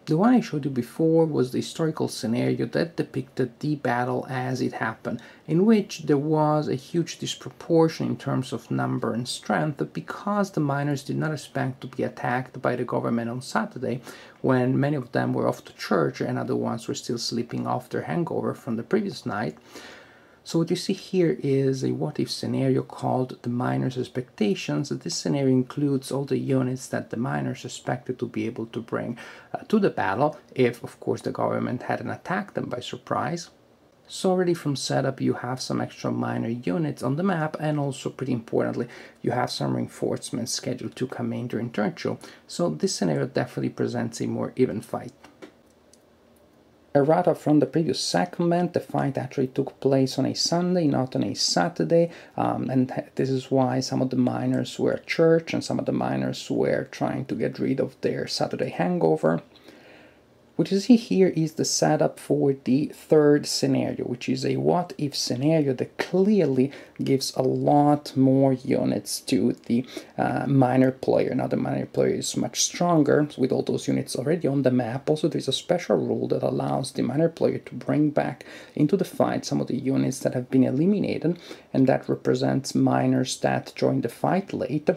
The one I showed you before was the historical scenario that depicted the battle as it happened, in which there was a huge disproportion in terms of number and strength because the miners did not expect to be attacked by the government on Saturday, when many of them were off to church and other ones were still sleeping off their hangover from the previous night. So what you see here is a what-if scenario called the miners' expectations. This scenario includes all the units that the miners expected to be able to bring to the battle if, of course, the government hadn't attacked them by surprise. So already from setup you have some extra miner units on the map, and also pretty importantly you have some reinforcements scheduled to come in during turn 2. So this scenario definitely presents a more even fight. Errata from the previous segment, the fight actually took place on a Sunday, not on a Saturday, and this is why some of the miners were at church and some of the miners were trying to get rid of their Saturday hangover. What you see here is the setup for the third scenario, which is a what-if scenario that clearly gives a lot more units to the miner player. Now the miner player is much stronger with all those units already on the map. Also, there's a special rule that allows the miner player to bring back into the fight some of the units that have been eliminated, and that represents miners that joined the fight late.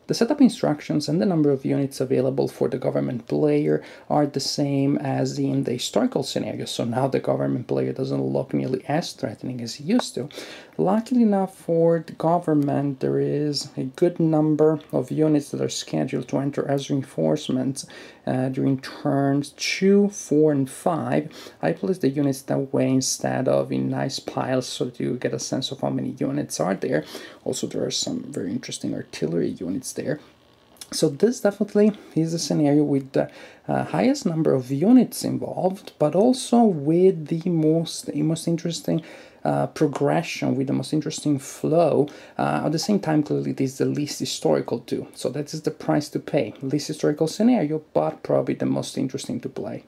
The setup instructions and the number of units available for the government player are the same as in the historical scenario, so now the government player doesn't look nearly as threatening as he used to. Luckily enough for the government, there is a good number of units that are scheduled to enter as reinforcements during turns 2, 4, and 5. I placed the units that way instead of in nice piles so that you get a sense of how many units are there. Also, there are some very interesting artillery units there. So this definitely is a scenario with the highest number of units involved, but also with the most interesting progression, with the most interesting flow. At the same time, clearly it is the least historical too. So that is the price to pay. Least historical scenario, but probably the most interesting to play.